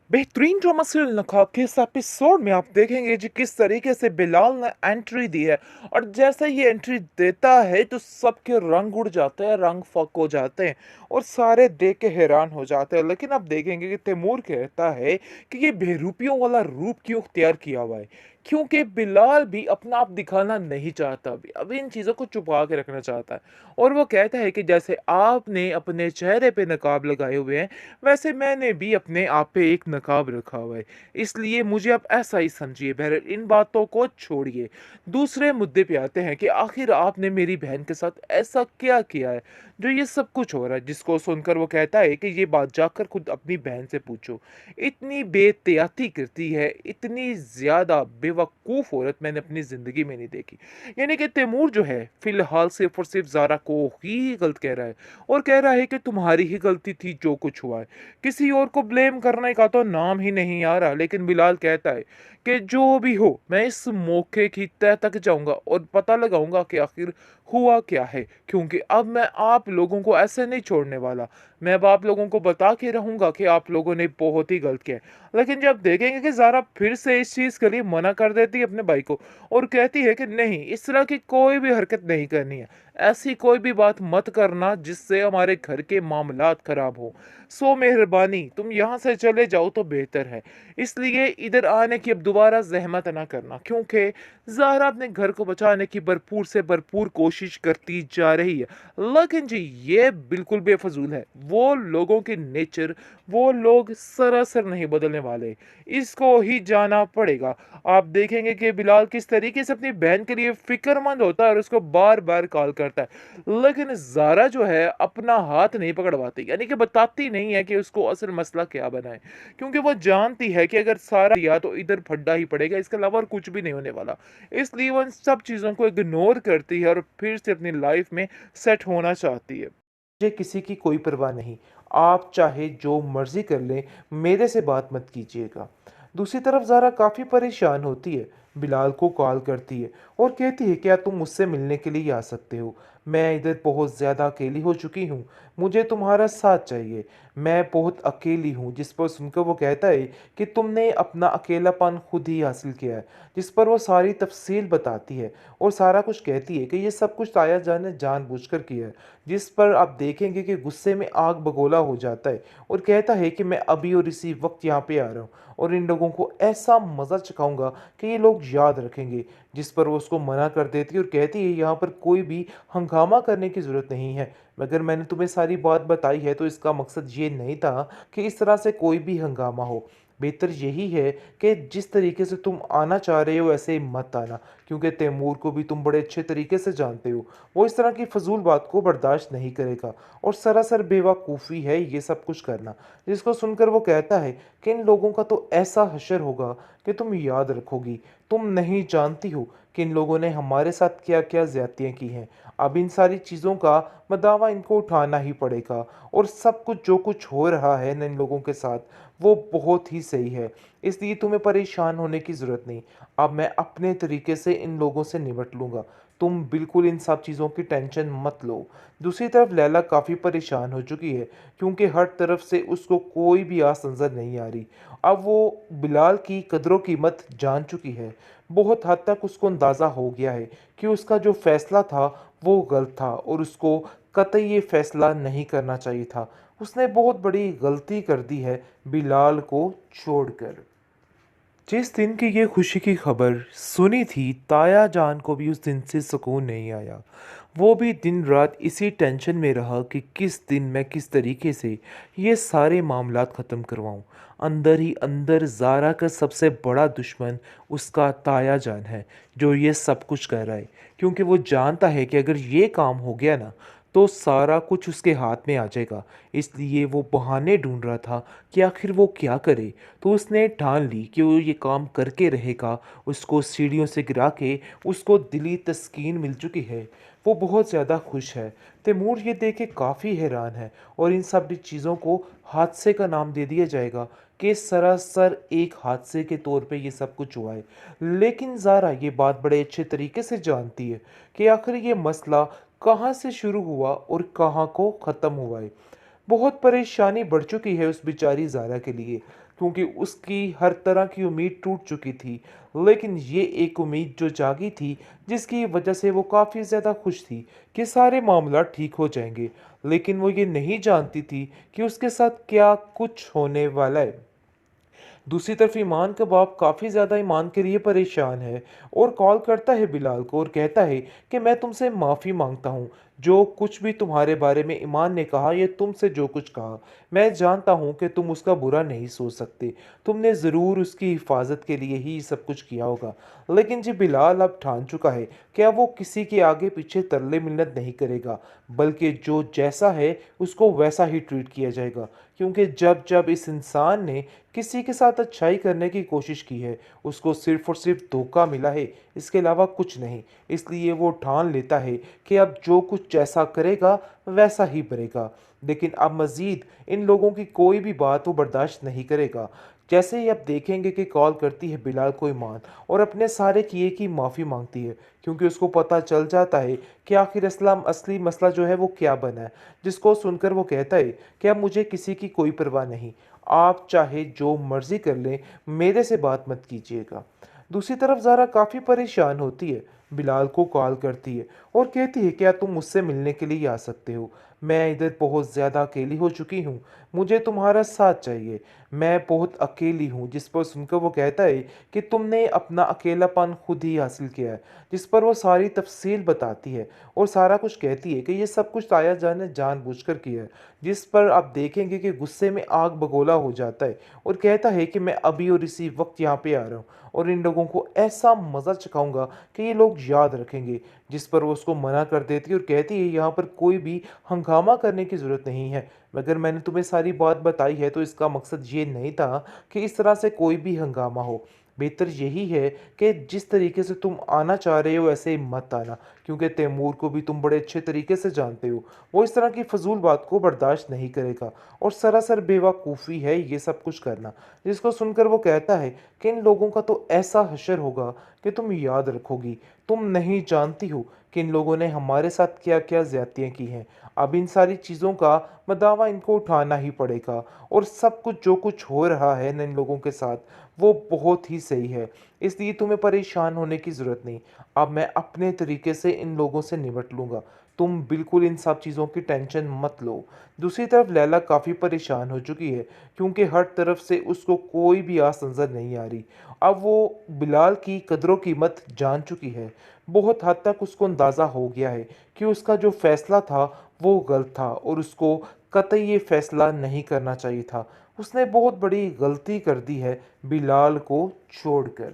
बेहतरीन drama serial नकाब के इस एपिसोड में आप देखेंगे जी किस तरीके से बिलाल ने एंट्री दी है। और जैसे ये एंट्री देता है तो सबके रंग उड़ जाते हैं, रंग फक हो जाते हैं और सारे देख के हैरान हो जाते हैं। लेकिन आप देखेंगे कि तैमूर कहता है कि ये बहरूपियों वाला रूप क्यों इख्तियार किया हुआ है, क्योंकि बिलाल भी अपना आप दिखाना नहीं चाहता, अभी इन चीज़ों को छुपा के रखना चाहता है। और वो कहता है कि जैसे आपने अपने चेहरे पे नकाब लगाए हुए हैं, वैसे मैंने भी अपने आप पे एक नकाब रखा हुआ है, इसलिए मुझे आप ऐसा ही समझिए। बहरहाल इन बातों को छोड़िए, दूसरे मुद्दे पे आते हैं कि आखिर आपने मेरी बहन के साथ ऐसा क्या किया है जो ये सब कुछ हो रहा है। जिसको सुनकर वो कहता है कि ये बात जाकर खुद अपनी बहन से पूछो, इतनी बेहतियाती करती है, इतनी ज़्यादा बेवकूफ़ औरत मैंने अपनी ज़िंदगी में नहीं देखी। यानी कि तैमूर जो है फ़िलहाल सिर्फ़ और सिर्फ़ ज़ारा को ही गलत कह रहा है और कह रहा है कि तुम्हारी ही गलती थी जो कुछ हुआ है। किसी और को ब्लेम करने का तो नाम ही नहीं आ रहा। लेकिन बिलाल कहता है कि जो भी हो मैं इस मौके की तह तक जाऊंगा और पता लगाऊंगा कि आखिर हुआ क्या है, क्योंकि अब मैं आप लोगों को ऐसे नहीं छोड़ने वाला। मैं अब आप लोगों को बता के रहूंगा कि आप लोगों ने बहुत ही गलत किया है। लेकिन जब देखेंगे कि ज़ारा फिर से इस चीज़ के लिए मना कर देती है अपने भाई को और कहती है कि नहीं, इस तरह की कोई भी हरकत नहीं करनी है, ऐसी कोई भी बात मत करना जिससे हमारे घर के मामलात खराब हो। सो मेहरबानी तुम यहाँ से चले जाओ तो बेहतर है। इसलिए इधर आने की अब दोबारा ज़हमत ना करना, क्योंकि ज़ाहरा अपने घर को बचाने की भरपूर से भरपूर कोशिश करती जा रही है। लेकिन जी ये बिल्कुल बेफजूल है। वो लोगों के नेचर, वो लोग सरासर नहीं बदलने वाले, इसको ही जाना पड़ेगा। आप देखेंगे कि बिलाल किस तरीके से अपनी बहन के लिए फ़िक्रमंद होता है और उसको बार-बार कॉल करता है। लेकिन ज़ारा जो है अपना हाथ नहीं पकड़वाती, यानी कि बताती नहीं है कि उसको असल मसला क्या बना है, क्योंकि वो जानती है कि अगर सारा दिया तो इधर फड्डा ही पड़ेगा, इसके अलावा और कुछ भी नहीं होने वाला। इसलिए वो इन सब चीज़ों को इग्नोर करती है और फिर से अपनी लाइफ में सेट होना चाहती है। मुझे किसी की कोई परवाह नहीं, आप चाहे जो मर्जी कर लें, मेरे से बात मत कीजिएगा। दूसरी तरफ ज़ारा काफ़ी परेशान होती है, बिलाल को कॉल करती है और कहती है क्या तुम मुझसे मिलने के लिए आ सकते हो, मैं इधर बहुत ज़्यादा अकेली हो चुकी हूँ, मुझे तुम्हारा साथ चाहिए, मैं बहुत अकेली हूँ। जिस पर सुनकर वो कहता है कि तुमने अपना अकेलापन खुद ही हासिल किया है। जिस पर वो सारी तफसील बताती है और सारा कुछ कहती है कि ये सब कुछ ताया जान ने जानबूझकर किया है। जिस पर आप देखेंगे कि गुस्से में आग बगोला हो जाता है और कहता है कि मैं अभी और इसी वक्त यहाँ पे आ रहा हूँ और इन लोगों को ऐसा मज़ा चखाऊंगा कि ये लोग याद रखेंगे। जिस पर वो उसको मना कर देती है और कहती है यहाँ पर कोई भी हंगामा करने की ज़रूरत नहीं है, मगर मैंने तुम्हें सारी बात बताई है तो इसका मकसद ये नहीं था कि इस तरह से कोई भी हंगामा हो। बेहतर यही है कि जिस तरीके से तुम आना चाह रहे हो ऐसे मत आना, क्योंकि तैमूर को भी तुम बड़े अच्छे तरीके से जानते हो, वो इस तरह की फजूल बात को बर्दाश्त नहीं करेगा और सरासर बेवकूफ़ी है ये सब कुछ करना। जिसको सुनकर वो कहता है कि इन लोगों का तो ऐसा हशर होगा कि तुम याद रखोगी। तुम नहीं जानती हो कि इन लोगों ने हमारे साथ क्या क्या ज्यादतियाँ की हैं। अब इन सारी चीज़ों का मदावा इनको उठाना ही पड़ेगा और सब कुछ जो कुछ हो रहा है न इन लोगों के साथ वो बहुत ही सही है। इसलिए तुम्हें परेशान होने की ज़रूरत नहीं। अब मैं अपने तरीके से इन लोगों से निपट लूँगा। तुम बिल्कुल इन सब चीज़ों की टेंशन मत लो। दूसरी तरफ लैला काफ़ी परेशान हो चुकी है, क्योंकि हर तरफ से उसको कोई भी आस नज़र नहीं आ रही। अब वो बिलाल की कदरों कीमत जान चुकी है। बहुत हद तक उसको अंदाज़ा हो गया है कि उसका जो फ़ैसला था वो गलत था और उसको कतई ये फ़ैसला नहीं करना चाहिए था। उसने बहुत बड़ी गलती कर दी है बिलाल को छोड़कर। जिस दिन की ये खुशी की खबर सुनी थी, ताया जान को भी उस दिन से सुकून नहीं आया। वो भी दिन रात इसी टेंशन में रहा कि किस दिन मैं किस तरीके से ये सारे मामलात ख़त्म करवाऊँ। अंदर ही अंदर ज़ारा का सबसे बड़ा दुश्मन उसका ताया जान है, जो ये सब कुछ कर रहा है। क्योंकि वो जानता है कि अगर ये काम हो गया ना, तो सारा कुछ उसके हाथ में आ जाएगा। इसलिए वो बहाने ढूंढ रहा था कि आखिर वो क्या करे। तो उसने ठान ली कि वो ये काम करके रहेगा। उसको सीढ़ियों से गिरा के उसको दिली तस्कीन मिल चुकी है। वो बहुत ज़्यादा खुश है। तैमूर ये देख के काफ़ी हैरान है और इन सब चीज़ों को हादसे का नाम दे दिया जाएगा कि सरासर एक हादसे के तौर पे ये सब कुछ हुआ है। लेकिन ज़ारा ये बात बड़े अच्छे तरीके से जानती है कि आखिर ये मसला कहाँ से शुरू हुआ और कहाँ को ख़त्म हुआ है। बहुत परेशानी बढ़ चुकी है उस बेचारी ज़ारा के लिए, क्योंकि उसकी हर तरह की उम्मीद टूट चुकी थी। लेकिन ये एक उम्मीद जो जागी थी, जिसकी वजह से वो काफ़ी ज़्यादा खुश थी कि सारे मामला ठीक हो जाएँगे। लेकिन वो ये नहीं जानती थी कि उसके साथ क्या कुछ होने वाला है। दूसरी तरफ ईमान का बाप काफ़ी ज़्यादा ईमान के लिए परेशान है और कॉल करता है बिलाल को और कहता है कि मैं तुमसे माफ़ी मांगता हूँ। जो कुछ भी तुम्हारे बारे में ईमान ने कहा, ये तुमसे जो कुछ कहा, मैं जानता हूँ कि तुम उसका बुरा नहीं सोच सकते। तुमने ज़रूर उसकी हिफाजत के लिए ही सब कुछ किया होगा। लेकिन जी बिलाल अब ठान चुका है कि अब वो किसी के आगे पीछे तरले मिन्नत नहीं करेगा, बल्कि जो जैसा है उसको वैसा ही ट्रीट किया जाएगा। क्योंकि जब जब इस इंसान ने किसी के साथ अच्छाई करने की कोशिश की है, उसको सिर्फ़ और सिर्फ़ धोखा मिला है, इसके अलावा कुछ नहीं। इसलिए वो ठान लेता है कि अब जो कुछ जैसा करेगा, वैसा ही बनेगा। लेकिन अब मज़ीद इन लोगों की कोई भी बात वो बर्दाश्त नहीं करेगा। जैसे ही आप देखेंगे कि कॉल करती है बिलाल को ईमान और अपने सारे किए की माफ़ी माँगती है, क्योंकि उसको पता चल जाता है कि आखिर असली मसला जो है वो क्या बना है। जिसको सुनकर वो कहता है कि अब मुझे किसी की कोई परवाह नहीं। आप चाहे जो मर्ज़ी कर लें, मेरे से बात मत कीजिएगा। दूसरी तरफ ज़ारा काफ़ी परेशान होती है, बिलाल को कॉल करती है और कहती है क्या तुम मुझसे मिलने के लिए आ सकते हो? मैं इधर बहुत ज़्यादा अकेली हो चुकी हूँ, मुझे तुम्हारा साथ चाहिए। मैं बहुत अकेली हूँ। जिस पर सुनकर वो कहता है कि तुमने अपना अकेलापन खुद ही हासिल किया है। जिस पर वो सारी तफ़सील बताती है और सारा कुछ कहती है कि ये सब कुछ ताया जान ने जानबूझकर किया है। जिस पर आप देखेंगे कि गुस्से में आग बगोला हो जाता है और कहता है कि मैं अभी और इसी वक्त यहाँ पे आ रहा हूँ और इन लोगों को ऐसा मज़ा चखाऊंगा कि ये लोग याद रखेंगे। जिस पर वो उसको मना कर देती है और कहती है यहाँ पर कोई भी हंगामा करने की ज़रूरत नहीं है। मगर मैंने तुम्हें सारी बात बताई है तो इसका मकसद ये नहीं था कि इस तरह से कोई भी हंगामा हो। बेहतर यही है कि जिस तरीके से तुम आना चाह रहे हो ऐसे मत आना, क्योंकि तैमूर को भी तुम बड़े अच्छे तरीके से जानते हो। वो इस तरह की फ़ज़ूल बात को बर्दाश्त नहीं करेगा और सरासर बेवकूफ़ी है ये सब कुछ करना। जिसको सुनकर वो कहता है कि इन लोगों का तो ऐसा हशर होगा कि तुम याद रखोगी। तुम नहीं जानती हो कि इन लोगों ने हमारे साथ क्या-क्या ज़्यादतियाँ की हैं। अब इन सारी चीज़ों का दावा इनको उठाना ही पड़ेगा और सब कुछ जो कुछ हो रहा है ना इन लोगों के साथ, वो बहुत ही सही है। इसलिए तुम्हें परेशान होने की ज़रूरत नहीं। अब मैं अपने तरीके से इन लोगों से निपट लूँगा। तुम बिल्कुल इन सब चीज़ों की टेंशन मत लो। दूसरी तरफ लैला काफ़ी परेशान हो चुकी है, क्योंकि हर तरफ से उसको कोई भी आस नज़र नहीं आ रही। अब वो बिलाल की कदर-ओ-कीमत जान चुकी है। बहुत हद तक उसको अंदाज़ा हो गया है कि उसका जो फ़ैसला था वो गलत था और उसको कतई ये फ़ैसला नहीं करना चाहिए था। उसने बहुत बड़ी गलती कर दी है बिलाल को छोड़कर।